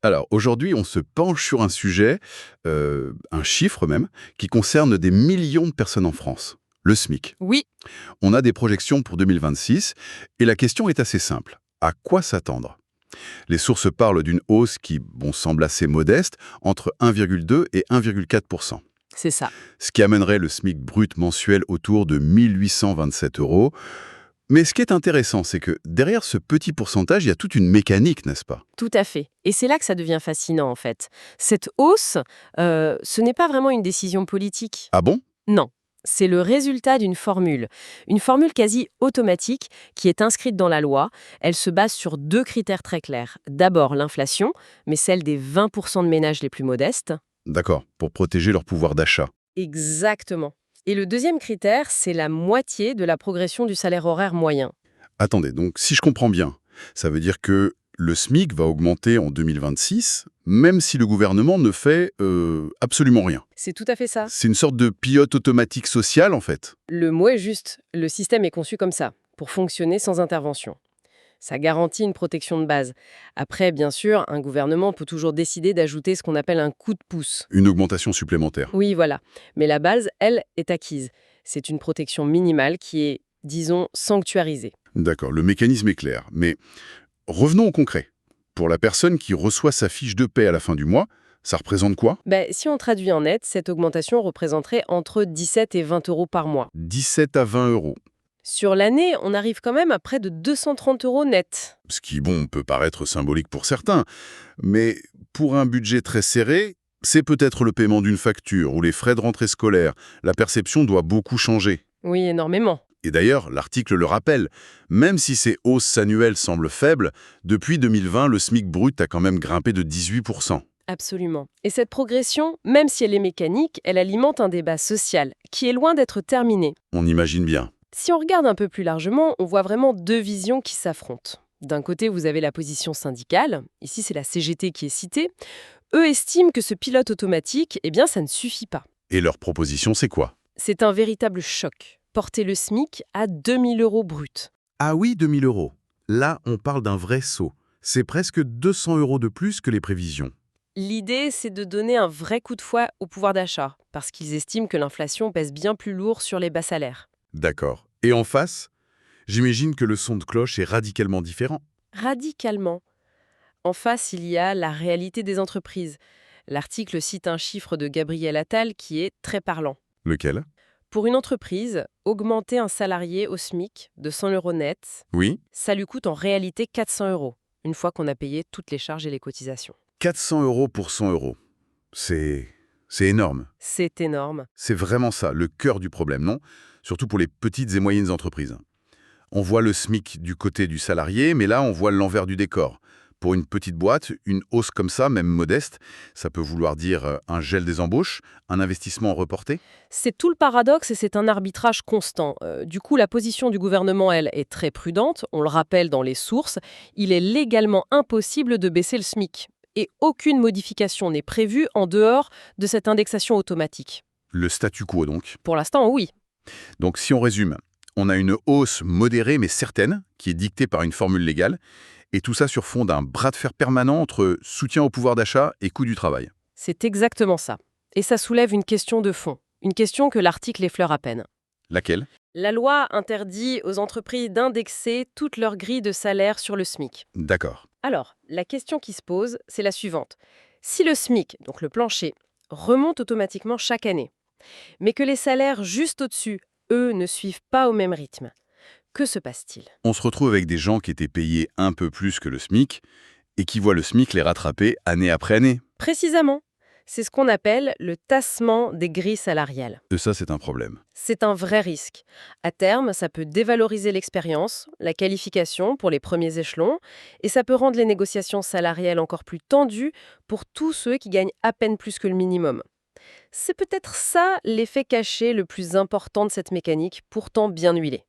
Alors, aujourd'hui, on se penche sur un sujet, un chiffre même, qui concerne des millions de personnes en France, le SMIC. Oui, On a des projections pour 2026, et la question est assez simple. À quoi s'attendre? Les sources parlent d'une hausse qui, bon, semble assez modeste, entre 1,2 et 1,4 %, c'est ça. ce qui amènerait le SMIC brut mensuel autour de 1827 euros. Mais ce qui est intéressant, c'est que derrière ce petit pourcentage, il y a toute une mécanique, n'est-ce pas? Tout à fait. Et c'est là que ça devient fascinant, en fait. Cette hausse, ce n'est pas vraiment une décision politique. Ah bon? Non. C'est le résultat d'une formule. Une formule quasi automatique qui est inscrite dans la loi. Elle se base sur deux critères très clairs. D'abord, l'inflation, mais celle des 20% de ménages les plus modestes. D'accord, pour protéger leur pouvoir d'achat. Exactement. Et le deuxième critère, c'est la moitié de la progression du salaire horaire moyen. Attendez, donc si je comprends bien, ça veut dire que le SMIC va augmenter en 2026, même si le gouvernement ne fait absolument rien. C'est tout à fait ça. C'est une sorte de pilote automatique social, en fait. Le mot est juste. Le système est conçu comme ça, pour fonctionner sans intervention. Ça garantit une protection de base. Après, bien sûr, un gouvernement peut toujours décider d'ajouter ce qu'on appelle un coup de pouce. Une augmentation supplémentaire. Oui, voilà. Mais la base, elle, est acquise. C'est une protection minimale qui est, disons, sanctuarisée. D'accord, le mécanisme est clair. Mais revenons au concret. Pour la personne qui reçoit sa fiche de paie à la fin du mois, ça représente quoi? Si on traduit en net, cette augmentation représenterait entre 17 et 20 euros par mois. 17 à 20 euros. Sur l'année, on arrive quand même à près de 230 euros net. Ce qui, bon, peut paraître symbolique pour certains. Mais pour un budget très serré, c'est peut-être le paiement d'une facture ou les frais de rentrée scolaire. La perception doit beaucoup changer. Oui, énormément. Et d'ailleurs, l'article le rappelle, même si ces hausses annuelles semblent faibles, depuis 2020, le SMIC brut a quand même grimpé de 18%. Absolument. Et cette progression, même si elle est mécanique, elle alimente un débat social qui est loin d'être terminé. On imagine bien. Si on regarde un peu plus largement, on voit vraiment deux visions qui s'affrontent. D'un côté, vous avez la position syndicale, ici c'est la CGT qui est citée. Eux estiment que ce pilote automatique, ça ne suffit pas. Et leur proposition, c'est quoi? C'est un véritable choc. Porter le SMIC à 2000 euros brut. Ah oui, 2000 euros. Là, on parle d'un vrai saut. C'est presque 200 euros de plus que les prévisions. L'idée, c'est de donner un vrai coup de fouet au pouvoir d'achat, parce qu'ils estiment que l'inflation pèse bien plus lourd sur les bas salaires. D'accord. Et en face, j'imagine que le son de cloche est radicalement différent. Radicalement. En face, il y a la réalité des entreprises. L'article cite un chiffre de Gabriel Attal qui est très parlant. Lequel? Pour une entreprise, augmenter un salarié au SMIC de 100 euros net, Oui. ça lui coûte en réalité 400 euros, une fois qu'on a payé toutes les charges et les cotisations. 400 euros pour 100 euros. C'est énorme. C'est énorme. C'est vraiment ça, le cœur du problème, non? Surtout pour les petites et moyennes entreprises. On voit le SMIC du côté du salarié, mais là, on voit l'envers du décor. Pour une petite boîte, une hausse comme ça, même modeste, ça peut vouloir dire un gel des embauches, un investissement reporté. C'est tout le paradoxe et c'est un arbitrage constant. Du coup, la position du gouvernement, elle, est très prudente. On le rappelle dans les sources. Il est légalement impossible de baisser le SMIC. Et aucune modification n'est prévue en dehors de cette indexation automatique. Le statu quo, donc. Pour l'instant, oui. Donc, si on résume, on a une hausse modérée mais certaine, qui est dictée par une formule légale, et tout ça sur fond d'un bras de fer permanent entre soutien au pouvoir d'achat et coût du travail. C'est exactement ça. Et ça soulève une question de fond. Une question que l'article effleure à peine. Laquelle? La loi interdit aux entreprises d'indexer toute leur grille de salaire sur le SMIC. D'accord. Alors, la question qui se pose, c'est la suivante. Si le SMIC, donc le plancher, remonte automatiquement chaque année, mais que les salaires juste au-dessus, eux, ne suivent pas au même rythme, que se passe-t-il? On se retrouve avec des gens qui étaient payés un peu plus que le SMIC et qui voient le SMIC les rattraper année après année. Précisément, c'est ce qu'on appelle le tassement des grilles salariales. Et ça, c'est un problème. C'est un vrai risque. À terme, ça peut dévaloriser l'expérience, la qualification pour les premiers échelons, et ça peut rendre les négociations salariales encore plus tendues pour tous ceux qui gagnent à peine plus que le minimum. C'est peut-être ça l'effet caché le plus important de cette mécanique, pourtant bien huilée.